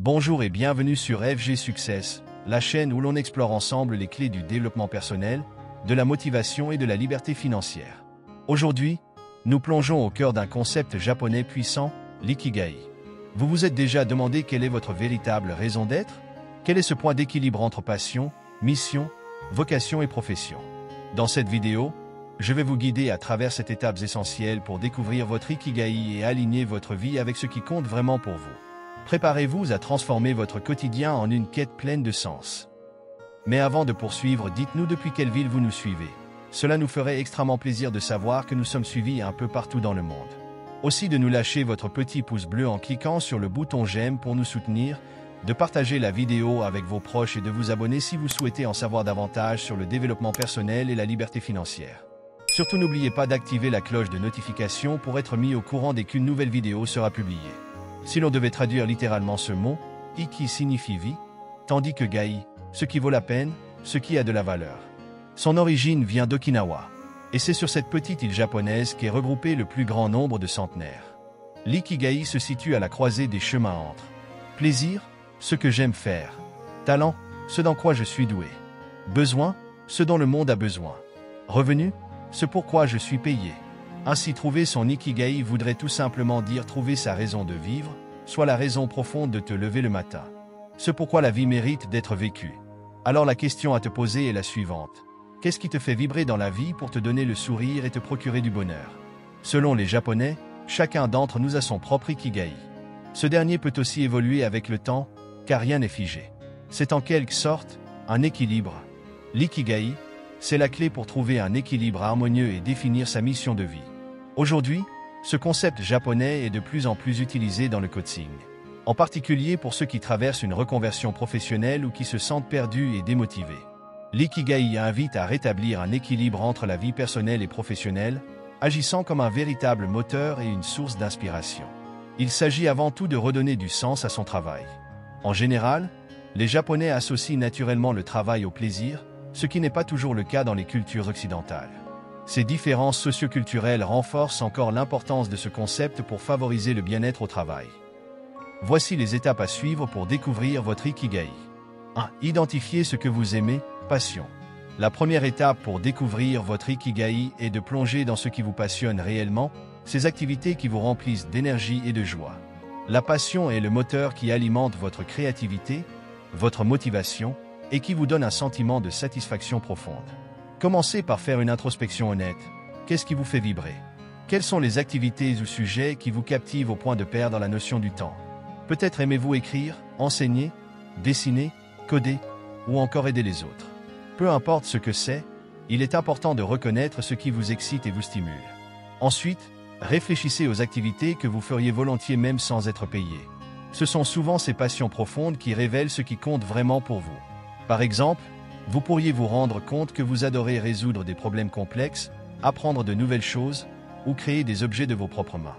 Bonjour et bienvenue sur FG Success, la chaîne où l'on explore ensemble les clés du développement personnel, de la motivation et de la liberté financière. Aujourd'hui, nous plongeons au cœur d'un concept japonais puissant, l'ikigai. Vous vous êtes déjà demandé quelle est votre véritable raison d'être? Quel est ce point d'équilibre entre passion, mission, vocation et profession? Dans cette vidéo, je vais vous guider à travers ces étapes essentielles pour découvrir votre ikigai et aligner votre vie avec ce qui compte vraiment pour vous. Préparez-vous à transformer votre quotidien en une quête pleine de sens. Mais avant de poursuivre, dites-nous depuis quelle ville vous nous suivez. Cela nous ferait extrêmement plaisir de savoir que nous sommes suivis un peu partout dans le monde. Aussi de nous lâcher votre petit pouce bleu en cliquant sur le bouton j'aime pour nous soutenir, de partager la vidéo avec vos proches et de vous abonner si vous souhaitez en savoir davantage sur le développement personnel et la liberté financière. Surtout n'oubliez pas d'activer la cloche de notification pour être mis au courant dès qu'une nouvelle vidéo sera publiée. Si l'on devait traduire littéralement ce mot, iki signifie vie, tandis que gai, ce qui vaut la peine, ce qui a de la valeur. Son origine vient d'Okinawa, et c'est sur cette petite île japonaise qu'est regroupé le plus grand nombre de centenaires. L'ikigai se situe à la croisée des chemins entre plaisir, ce que j'aime faire, talent, ce dans quoi je suis doué, besoin, ce dont le monde a besoin, revenu, ce pourquoi je suis payé. Ainsi, trouver son ikigai voudrait tout simplement dire trouver sa raison de vivre, soit la raison profonde de te lever le matin. Ce pourquoi la vie mérite d'être vécue. Alors la question à te poser est la suivante. Qu'est-ce qui te fait vibrer dans la vie pour te donner le sourire et te procurer du bonheur? Selon les Japonais, chacun d'entre nous a son propre ikigai. Ce dernier peut aussi évoluer avec le temps, car rien n'est figé. C'est en quelque sorte un équilibre. L'ikigai, c'est la clé pour trouver un équilibre harmonieux et définir sa mission de vie. Aujourd'hui, ce concept japonais est de plus en plus utilisé dans le coaching. En particulier pour ceux qui traversent une reconversion professionnelle ou qui se sentent perdus et démotivés. L'ikigai invite à rétablir un équilibre entre la vie personnelle et professionnelle, agissant comme un véritable moteur et une source d'inspiration. Il s'agit avant tout de redonner du sens à son travail. En général, les Japonais associent naturellement le travail au plaisir, ce qui n'est pas toujours le cas dans les cultures occidentales. Ces différences socioculturelles renforcent encore l'importance de ce concept pour favoriser le bien-être au travail. Voici les étapes à suivre pour découvrir votre ikigai. 1. Identifiez ce que vous aimez, passion. La première étape pour découvrir votre ikigai est de plonger dans ce qui vous passionne réellement, ces activités qui vous remplissent d'énergie et de joie. La passion est le moteur qui alimente votre créativité, votre motivation, et qui vous donne un sentiment de satisfaction profonde. Commencez par faire une introspection honnête. Qu'est-ce qui vous fait vibrer? Quelles sont les activités ou sujets qui vous captivent au point de perdre la notion du temps? Peut-être aimez-vous écrire, enseigner, dessiner, coder, ou encore aider les autres. Peu importe ce que c'est, il est important de reconnaître ce qui vous excite et vous stimule. Ensuite, réfléchissez aux activités que vous feriez volontiers même sans être payé. Ce sont souvent ces passions profondes qui révèlent ce qui compte vraiment pour vous. Par exemple, vous pourriez vous rendre compte que vous adorez résoudre des problèmes complexes, apprendre de nouvelles choses, ou créer des objets de vos propres mains.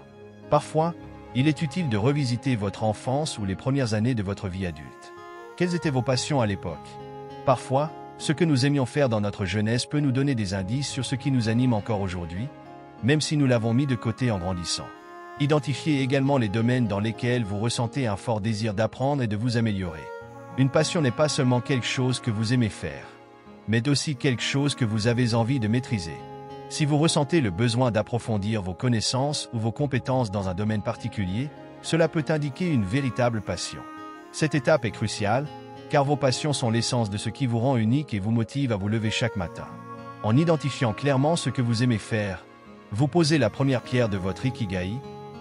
Parfois, il est utile de revisiter votre enfance ou les premières années de votre vie adulte. Quelles étaient vos passions à l'époque? Parfois, ce que nous aimions faire dans notre jeunesse peut nous donner des indices sur ce qui nous anime encore aujourd'hui, même si nous l'avons mis de côté en grandissant. Identifiez également les domaines dans lesquels vous ressentez un fort désir d'apprendre et de vous améliorer. Une passion n'est pas seulement quelque chose que vous aimez faire, mais aussi quelque chose que vous avez envie de maîtriser. Si vous ressentez le besoin d'approfondir vos connaissances ou vos compétences dans un domaine particulier, cela peut indiquer une véritable passion. Cette étape est cruciale, car vos passions sont l'essence de ce qui vous rend unique et vous motive à vous lever chaque matin. En identifiant clairement ce que vous aimez faire, vous posez la première pierre de votre ikigai,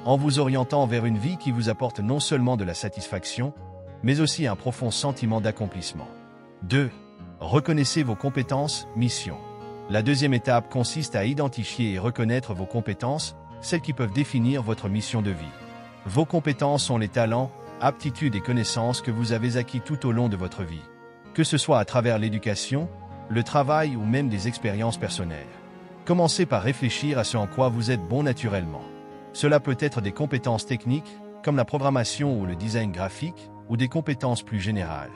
en vous orientant vers une vie qui vous apporte non seulement de la satisfaction, mais aussi un profond sentiment d'accomplissement. 2. Reconnaissez vos compétences, mission. La deuxième étape consiste à identifier et reconnaître vos compétences, celles qui peuvent définir votre mission de vie. Vos compétences sont les talents, aptitudes et connaissances que vous avez acquis tout au long de votre vie, que ce soit à travers l'éducation, le travail ou même des expériences personnelles. Commencez par réfléchir à ce en quoi vous êtes bon naturellement. Cela peut être des compétences techniques, comme la programmation ou le design graphique, ou des compétences plus générales,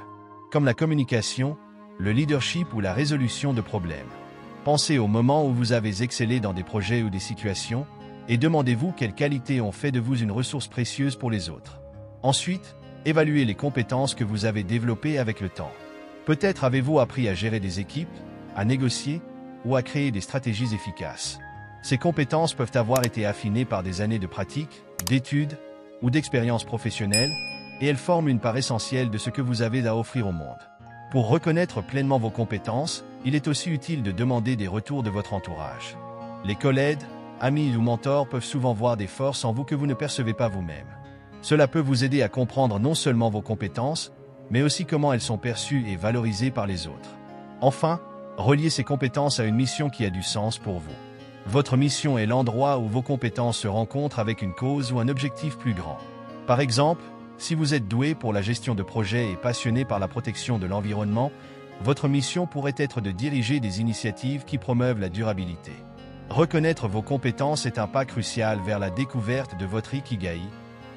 comme la communication, le leadership ou la résolution de problèmes. Pensez au moment où vous avez excellé dans des projets ou des situations, et demandez-vous quelles qualités ont fait de vous une ressource précieuse pour les autres. Ensuite, évaluez les compétences que vous avez développées avec le temps. Peut-être avez-vous appris à gérer des équipes, à négocier ou à créer des stratégies efficaces. Ces compétences peuvent avoir été affinées par des années de pratique, d'études ou d'expériences professionnelles, et elles forment une part essentielle de ce que vous avez à offrir au monde. Pour reconnaître pleinement vos compétences, il est aussi utile de demander des retours de votre entourage. Les collègues, amis ou mentors peuvent souvent voir des forces en vous que vous ne percevez pas vous-même. Cela peut vous aider à comprendre non seulement vos compétences, mais aussi comment elles sont perçues et valorisées par les autres. Enfin, reliez ces compétences à une mission qui a du sens pour vous. Votre mission est l'endroit où vos compétences se rencontrent avec une cause ou un objectif plus grand. Par exemple, si vous êtes doué pour la gestion de projets et passionné par la protection de l'environnement, votre mission pourrait être de diriger des initiatives qui promeuvent la durabilité. Reconnaître vos compétences est un pas crucial vers la découverte de votre Ikigai,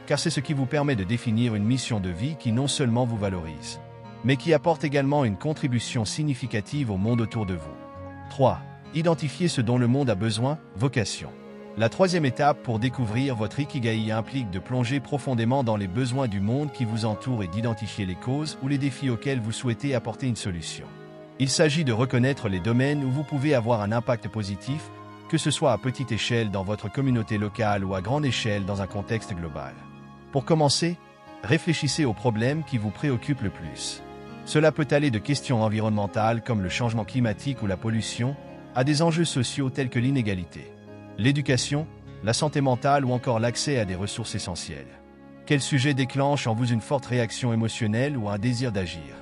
car c'est ce qui vous permet de définir une mission de vie qui non seulement vous valorise, mais qui apporte également une contribution significative au monde autour de vous. 3. Identifiez ce dont le monde a besoin, vocation. La troisième étape pour découvrir votre Ikigai implique de plonger profondément dans les besoins du monde qui vous entoure et d'identifier les causes ou les défis auxquels vous souhaitez apporter une solution. Il s'agit de reconnaître les domaines où vous pouvez avoir un impact positif, que ce soit à petite échelle dans votre communauté locale ou à grande échelle dans un contexte global. Pour commencer, réfléchissez aux problèmes qui vous préoccupent le plus. Cela peut aller de questions environnementales comme le changement climatique ou la pollution, à des enjeux sociaux tels que l'inégalité, l'éducation, la santé mentale ou encore l'accès à des ressources essentielles. Quel sujet déclenche en vous une forte réaction émotionnelle ou un désir d'agir?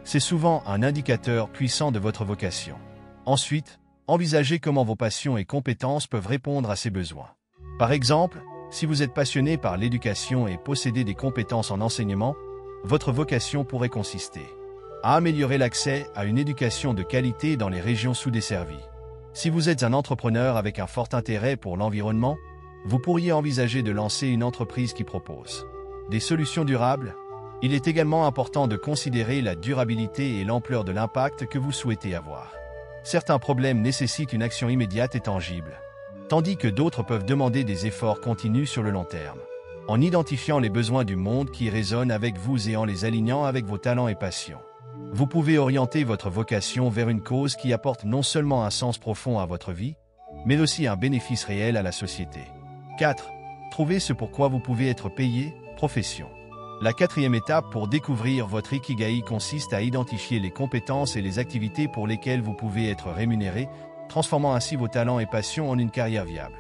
C'est souvent un indicateur puissant de votre vocation. Ensuite, envisagez comment vos passions et compétences peuvent répondre à ces besoins. Par exemple, si vous êtes passionné par l'éducation et possédez des compétences en enseignement, votre vocation pourrait consister à améliorer l'accès à une éducation de qualité dans les régions sous-desservies. Si vous êtes un entrepreneur avec un fort intérêt pour l'environnement, vous pourriez envisager de lancer une entreprise qui propose des solutions durables. Il est également important de considérer la durabilité et l'ampleur de l'impact que vous souhaitez avoir. Certains problèmes nécessitent une action immédiate et tangible, tandis que d'autres peuvent demander des efforts continus sur le long terme. En identifiant les besoins du monde qui résonnent avec vous et en les alignant avec vos talents et passions, vous pouvez orienter votre vocation vers une cause qui apporte non seulement un sens profond à votre vie, mais aussi un bénéfice réel à la société. 4. Trouvez ce pourquoi vous pouvez être payé, profession. La quatrième étape pour découvrir votre Ikigai consiste à identifier les compétences et les activités pour lesquelles vous pouvez être rémunéré, transformant ainsi vos talents et passions en une carrière viable.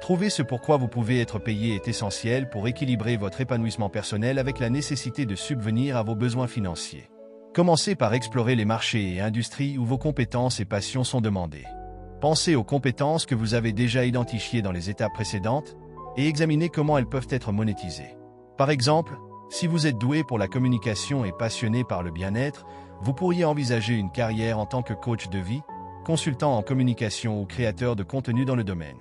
Trouver ce pourquoi vous pouvez être payé est essentiel pour équilibrer votre épanouissement personnel avec la nécessité de subvenir à vos besoins financiers. Commencez par explorer les marchés et industries où vos compétences et passions sont demandées. Pensez aux compétences que vous avez déjà identifiées dans les étapes précédentes et examinez comment elles peuvent être monétisées. Par exemple, si vous êtes doué pour la communication et passionné par le bien-être, vous pourriez envisager une carrière en tant que coach de vie, consultant en communication ou créateur de contenu dans le domaine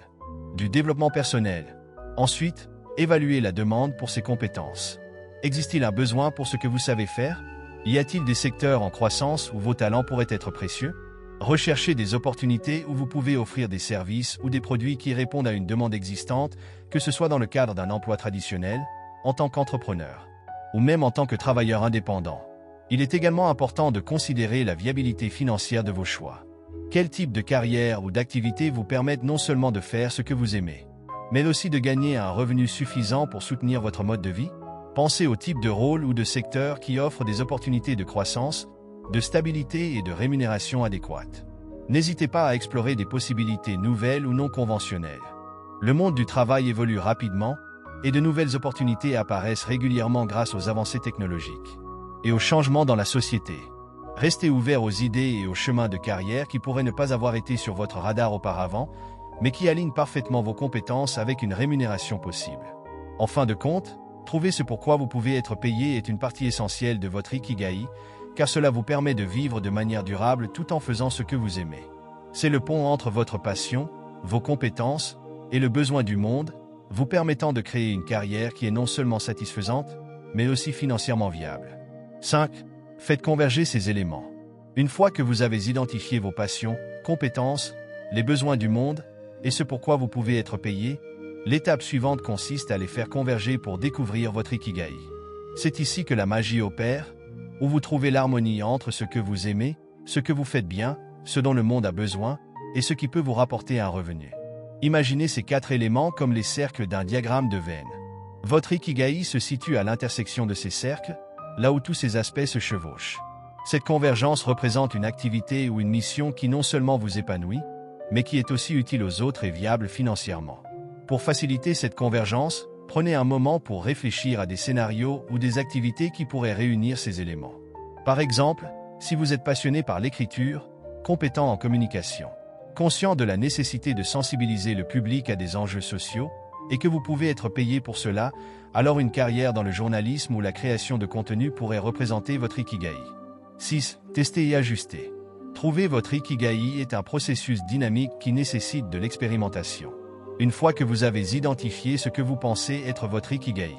du développement personnel. Ensuite, évaluez la demande pour ces compétences. Existe-t-il un besoin pour ce que vous savez faire? Y a-t-il des secteurs en croissance où vos talents pourraient être précieux? Recherchez des opportunités où vous pouvez offrir des services ou des produits qui répondent à une demande existante, que ce soit dans le cadre d'un emploi traditionnel, en tant qu'entrepreneur, ou même en tant que travailleur indépendant. Il est également important de considérer la viabilité financière de vos choix. Quel type de carrière ou d'activité vous permettent non seulement de faire ce que vous aimez, mais aussi de gagner un revenu suffisant pour soutenir votre mode de vie? Pensez au type de rôle ou de secteur qui offre des opportunités de croissance, de stabilité et de rémunération adéquates. N'hésitez pas à explorer des possibilités nouvelles ou non conventionnelles. Le monde du travail évolue rapidement et de nouvelles opportunités apparaissent régulièrement grâce aux avancées technologiques et aux changements dans la société. Restez ouvert aux idées et aux chemins de carrière qui pourraient ne pas avoir été sur votre radar auparavant, mais qui alignent parfaitement vos compétences avec une rémunération possible. En fin de compte, trouver ce pourquoi vous pouvez être payé est une partie essentielle de votre Ikigai, car cela vous permet de vivre de manière durable tout en faisant ce que vous aimez. C'est le pont entre votre passion, vos compétences et le besoin du monde, vous permettant de créer une carrière qui est non seulement satisfaisante, mais aussi financièrement viable. 5. Faites converger ces éléments. Une fois que vous avez identifié vos passions, compétences, les besoins du monde et ce pourquoi vous pouvez être payé, l'étape suivante consiste à les faire converger pour découvrir votre Ikigai. C'est ici que la magie opère, où vous trouvez l'harmonie entre ce que vous aimez, ce que vous faites bien, ce dont le monde a besoin, et ce qui peut vous rapporter un revenu. Imaginez ces 4 éléments comme les cercles d'un diagramme de Venn. Votre Ikigai se situe à l'intersection de ces cercles, là où tous ces aspects se chevauchent. Cette convergence représente une activité ou une mission qui non seulement vous épanouit, mais qui est aussi utile aux autres et viable financièrement. Pour faciliter cette convergence, prenez un moment pour réfléchir à des scénarios ou des activités qui pourraient réunir ces éléments. Par exemple, si vous êtes passionné par l'écriture, compétent en communication, conscient de la nécessité de sensibiliser le public à des enjeux sociaux, et que vous pouvez être payé pour cela, alors une carrière dans le journalisme ou la création de contenu pourrait représenter votre Ikigai. 6. Tester et ajuster. Trouver votre Ikigai est un processus dynamique qui nécessite de l'expérimentation. Une fois que vous avez identifié ce que vous pensez être votre Ikigai,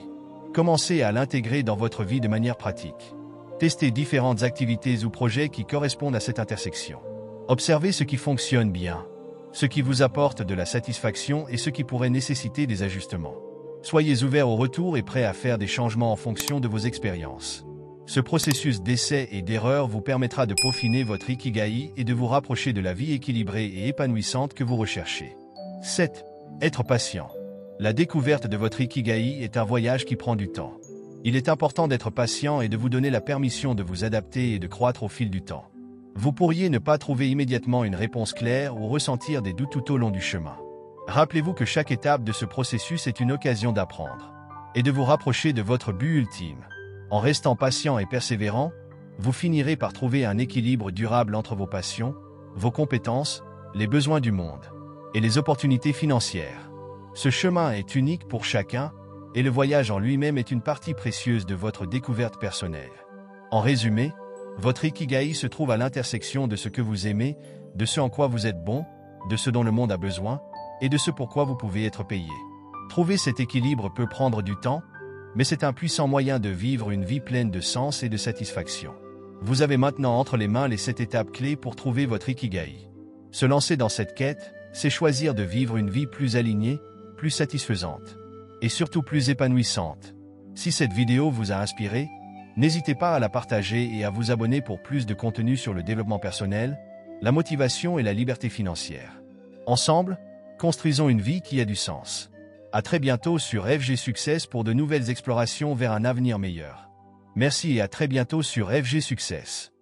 commencez à l'intégrer dans votre vie de manière pratique. Testez différentes activités ou projets qui correspondent à cette intersection. Observez ce qui fonctionne bien, ce qui vous apporte de la satisfaction et ce qui pourrait nécessiter des ajustements. Soyez ouverts au retour et prêts à faire des changements en fonction de vos expériences. Ce processus d'essai et d'erreur vous permettra de peaufiner votre Ikigai et de vous rapprocher de la vie équilibrée et épanouissante que vous recherchez. 7. Être patient. La découverte de votre Ikigai est un voyage qui prend du temps. Il est important d'être patient et de vous donner la permission de vous adapter et de croître au fil du temps. Vous pourriez ne pas trouver immédiatement une réponse claire ou ressentir des doutes tout au long du chemin. Rappelez-vous que chaque étape de ce processus est une occasion d'apprendre et de vous rapprocher de votre but ultime. En restant patient et persévérant, vous finirez par trouver un équilibre durable entre vos passions, vos compétences, les besoins du monde et les opportunités financières. Ce chemin est unique pour chacun et le voyage en lui-même est une partie précieuse de votre découverte personnelle. En résumé, votre Ikigai se trouve à l'intersection de ce que vous aimez, de ce en quoi vous êtes bon, de ce dont le monde a besoin et de ce pourquoi vous pouvez être payé. Trouver cet équilibre peut prendre du temps, mais c'est un puissant moyen de vivre une vie pleine de sens et de satisfaction. Vous avez maintenant entre les mains les 7 étapes clés pour trouver votre Ikigai. Se lancer dans cette quête, c'est choisir de vivre une vie plus alignée, plus satisfaisante et surtout plus épanouissante. Si cette vidéo vous a inspiré, n'hésitez pas à la partager et à vous abonner pour plus de contenu sur le développement personnel, la motivation et la liberté financière. Ensemble, construisons une vie qui a du sens. À très bientôt sur FG Success pour de nouvelles explorations vers un avenir meilleur. Merci et à très bientôt sur FG Success.